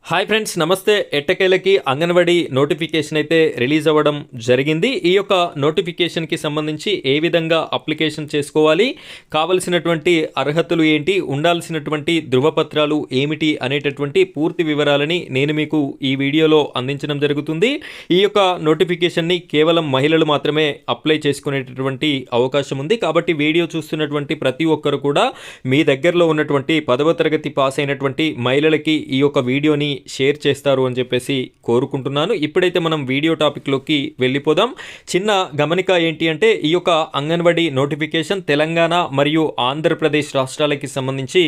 Hi friends, నమస్తే. ఎట్టకేలకి anganwadi notification అయితే release అవ్వడం జరిగింది. ఈ యొక్క నోటిఫికేషన్కి సంబంధించి ఏ విధంగా అప్లికేషన్ చేసుకోవాలి, కావలసినటువంటి అర్హతలు ఏంటి, ఉండాల్సినటువంటి ధృవపత్రాలు ఏమిటి అనేటటువంటి పూర్తి వివరాలని నేను మీకు ఈ వీడియోలో అందించడం జరుగుతుంది. ఈ యొక్క నోటిఫికేషన్ని కేవలం మహిళలు మాత్రమే అప్లై చేసుకునేటటువంటి అవకాశం ఉంది. కాబట్టి వీడియో చూస్తున్నటువంటి ప్రతి ఒక్కరు కూడా మీ దగ్గరలో ఉన్నటువంటి 10వ తరగతి పాస్ అయినటువంటి మహిళలకి ఈ యొక్క వీడియోని షేర్ చేస్తారు అని చెప్పేసి కోరుకుంటున్నాను. ఇప్పుడైతే మనం వీడియో టాపిక్లోకి వెళ్ళిపోదాం. చిన్న గమనిక ఏంటి అంటే, ఈ యొక్క అంగన్వాడీ నోటిఫికేషన్ తెలంగాణ మరియు ఆంధ్రప్రదేశ్ రాష్ట్రాలకి సంబంధించి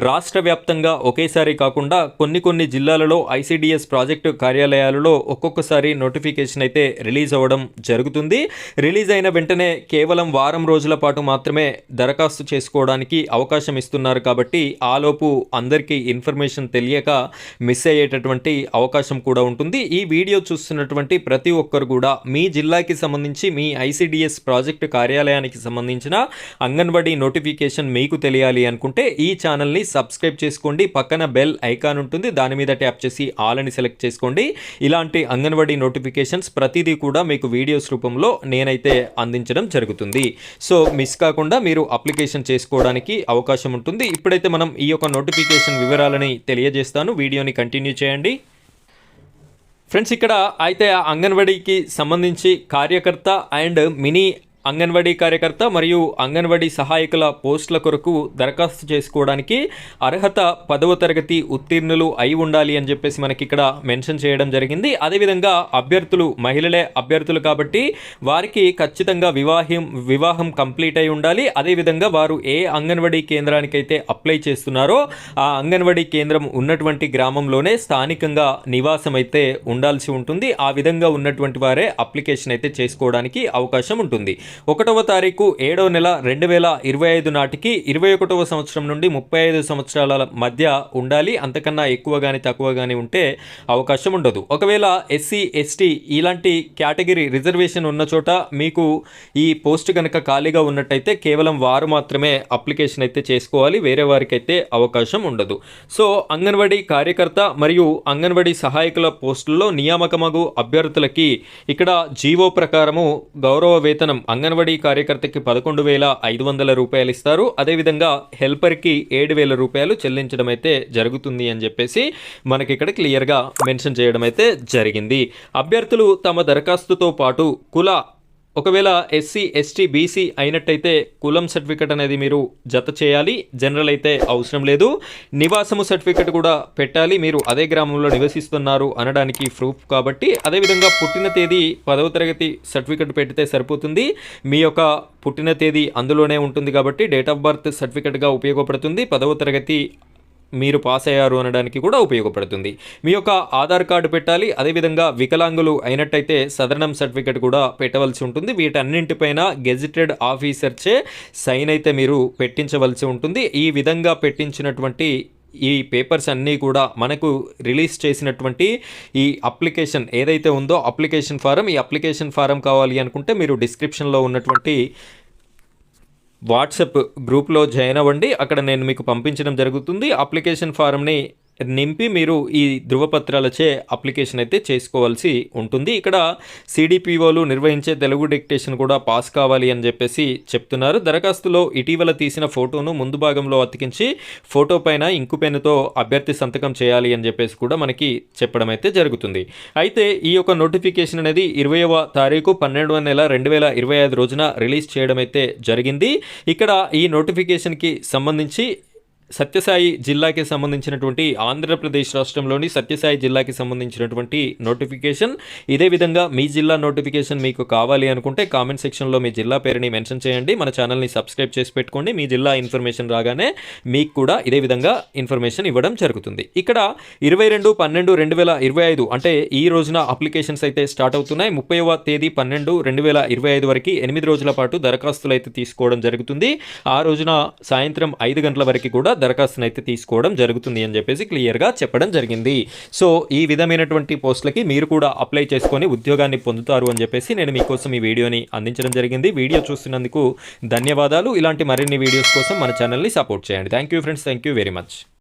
రాష్ట్ర వ్యాప్తంగా ఒకేసారి కాకుండా కొన్ని జిల్లాలలో ఐసిడిఎస్ ప్రాజెక్టు కార్యాలయాలలో ఒక్కొక్కసారి నోటిఫికేషన్ అయితే రిలీజ్ అవ్వడం జరుగుతుంది. రిలీజ్ అయిన వెంటనే కేవలం వారం రోజుల పాటు మాత్రమే దరఖాస్తు చేసుకోవడానికి అవకాశం ఇస్తున్నారు. కాబట్టి ఆలోపు అందరికీ ఇన్ఫర్మేషన్ తెలియక మిస్ అయ్యేటటువంటి అవకాశం కూడా ఉంటుంది. ఈ వీడియో చూస్తున్నటువంటి ప్రతి ఒక్కరు కూడా మీ జిల్లాకి సంబంధించి మీ ఐసిడిఎస్ ప్రాజెక్టు కార్యాలయానికి సంబంధించిన అంగన్వాడీ నోటిఫికేషన్ మీకు తెలియాలి అనుకుంటే ఈ ఛానల్ని సబ్స్క్రైబ్ చేసుకోండి. పక్కన బెల్ ఐకాన్ ఉంటుంది, దాని మీద ట్యాప్ చేసి ఆల్ అని సెలెక్ట్ చేసుకోండి. ఇలాంటి అంగన్వాడీ నోటిఫికేషన్స్ ప్రతిదీ కూడా మీకు వీడియోస్ రూపంలో నేనైతే అందించడం జరుగుతుంది. సో మిస్ కాకుండా మీరు అప్లికేషన్ చేసుకోవడానికి అవకాశం ఉంటుంది. ఇప్పుడైతే మనం ఈ యొక్క నోటిఫికేషన్ వివరాలని తెలియజేస్తాను. వీడియోని కంటిన్యూ చేయండి. ఫ్రెండ్స్, ఇక్కడ అయితే అంగన్వాడీకి సంబంధించి కార్యకర్త అండ్ మినీ అంగన్వాడీ కార్యకర్త మరియు అంగన్వాడీ సహాయకుల పోస్టుల కొరకు దరఖాస్తు చేసుకోవడానికి అర్హత 10వ తరగతి ఉత్తీర్ణులు అయి ఉండాలి అని చెప్పేసి మనకి ఇక్కడ మెన్షన్ చేయడం జరిగింది. అదేవిధంగా అభ్యర్థులు మహిళలే అభ్యర్థులు కాబట్టి వారికి ఖచ్చితంగా వివాహం కంప్లీట్ అయి ఉండాలి. అదేవిధంగా వారు ఏ అంగన్వాడీ కేంద్రానికైతే అప్లై చేస్తున్నారో ఆ అంగన్వాడీ కేంద్రం ఉన్నటువంటి గ్రామంలోనే స్థానికంగా నివాసం అయితే ఉండాల్సి ఉంటుంది. ఆ విధంగా ఉన్నటువంటి వారే అప్లికేషన్ అయితే చేసుకోవడానికి అవకాశం ఉంటుంది. 1వ తారీఖు 7వ నెల 2025 నాటికి 21వ సంవత్సరం నుండి 35 సంవత్సరాల మధ్య ఉండాలి. అంతకన్నా ఎక్కువ కానీ తక్కువ కానీ ఉంటే అవకాశం ఉండదు. ఒకవేళ ఎస్సీ ఎస్టీ ఇలాంటి కేటగిరీ రిజర్వేషన్ ఉన్న చోట మీకు ఈ పోస్ట్ కనుక ఖాళీగా ఉన్నట్టయితే కేవలం వారు మాత్రమే అప్లికేషన్ అయితే చేసుకోవాలి, వేరే వారికి అయితే అవకాశం ఉండదు. సో అంగన్వాడీ కార్యకర్త మరియు అంగన్వాడీ సహాయకుల పోస్టుల్లో నియామకమగు అభ్యర్థులకి ఇక్కడ జీవో ప్రకారము గౌరవ వేతనం అంగన్వాడీ కార్యకర్తకి 11,500 రూపాయలు ఇస్తారు. అదేవిధంగా హెల్పర్కి 7,000 రూపాయలు చెల్లించడం అయితే జరుగుతుంది అని చెప్పేసి మనకి ఇక్కడ క్లియర్గా మెన్షన్ చేయడం అయితే జరిగింది. అభ్యర్థులు తమ దరఖాస్తుతో పాటు ఒకవేళ ఎస్సీ ఎస్టీ బీసీ అయినట్టయితే కులం సర్టిఫికెట్ అనేది మీరు జత చేయాలి. జనరల్ అయితే అవసరం లేదు. నివాసము సర్టిఫికెట్ కూడా పెట్టాలి, మీరు అదే గ్రామంలో నివసిస్తున్నారు అనడానికి ప్రూఫ్ కాబట్టి. అదేవిధంగా పుట్టిన తేదీ 10వ తరగతి సర్టిఫికెట్ పెడితే సరిపోతుంది. మీ యొక్క పుట్టిన తేదీ అందులోనే ఉంటుంది కాబట్టి డేట్ ఆఫ్ బర్త్ సర్టిఫికెట్గా ఉపయోగపడుతుంది. 10వ తరగతి మీరు పాస్ అయ్యారు అనడానికి కూడా ఉపయోగపడుతుంది. మీ యొక్క ఆధార్ కార్డు పెట్టాలి. అదేవిధంగా వికలాంగులు అయినట్టయితే సదరణం సర్టిఫికెట్ కూడా పెట్టవలసి ఉంటుంది. వీటన్నింటిపైన గెజిటెడ్ ఆఫీసర్చే సైన్ అయితే మీరు పెట్టించవలసి ఉంటుంది. ఈ విధంగా పెట్టించినటువంటి ఈ పేపర్స్ అన్నీ కూడా మనకు రిలీజ్ చేసినటువంటి ఈ అప్లికేషన్ ఏదైతే ఉందో అప్లికేషన్ ఫారం, ఈ అప్లికేషన్ ఫారం కావాలి అనుకుంటే మీరు డిస్క్రిప్షన్లో ఉన్నటువంటి వాట్సాప్ గ్రూప్లో జాయిన్ అవ్వండి. అక్కడ నేను మీకు పంపించడం జరుగుతుంది. అప్లికేషన్ ఫారంని నింపి మీరు ఈ ధృవపత్రాలచే అప్లికేషన్ అయితే చేసుకోవాల్సి ఉంటుంది. ఇక్కడ సిడిపిఓలు నిర్వహించే తెలుగు డిక్టేషన్ కూడా పాస్ కావాలి అని చెప్పేసి చెప్తున్నారు. దరఖాస్తులో ఇటీవల తీసిన ఫోటోను ముందు భాగంలో అతికించి ఫోటో పైన ఇంకు పెన్నుతో అభ్యర్థి సంతకం చేయాలి అని చెప్పేసి కూడా మనకి చెప్పడం అయితే జరుగుతుంది. అయితే ఈ యొక్క నోటిఫికేషన్ అనేది 20వ తారీఖు 12వ నెల 2025 రోజున రిలీజ్ చేయడం అయితే జరిగింది. ఇక్కడ ఈ నోటిఫికేషన్కి సంబంధించి సత్యసాయి జిల్లాకి సంబంధించినటువంటి ఆంధ్రప్రదేశ్ రాష్ట్రంలోని సత్యసాయి జిల్లాకి సంబంధించినటువంటి నోటిఫికేషన్. ఇదే విధంగా మీ జిల్లా నోటిఫికేషన్ మీకు కావాలి అనుకుంటే కామెంట్ సెక్షన్లో మీ జిల్లా పేరుని మెన్షన్ చేయండి. మన ఛానల్ని సబ్స్క్రైబ్ చేసి పెట్టుకోండి. మీ జిల్లా ఇన్ఫర్మేషన్ రాగానే మీకు కూడా ఇదే విధంగా ఇన్ఫర్మేషన్ ఇవ్వడం జరుగుతుంది. ఇక్కడ 22/12/2025 అంటే ఈ రోజున అప్లికేషన్స్ అయితే స్టార్ట్ అవుతున్నాయి. 30వ తేదీ 12/2025 వరకు 8 రోజుల పాటు దరఖాస్తులు అయితే తీసుకోవడం జరుగుతుంది. ఆ రోజున సాయంత్రం 5 గంటల వరకు కూడా దరఖాస్తును అయితే తీసుకోవడం జరుగుతుంది అని చెప్పేసి క్లియర్గా చెప్పడం జరిగింది. సో ఈ విధమైనటువంటి పోస్టులకి మీరు కూడా అప్లై చేసుకొని ఉద్యోగాన్ని పొందుతారు అని చెప్పేసి నేను మీకోసం ఈ వీడియోని అందించడం జరిగింది. వీడియో చూస్తున్నందుకు ధన్యవాదాలు. ఇలాంటి మరిన్ని వీడియోస్ కోసం మన ఛానల్ని సపోర్ట్ చేయండి. Thank you friends, thank you very much.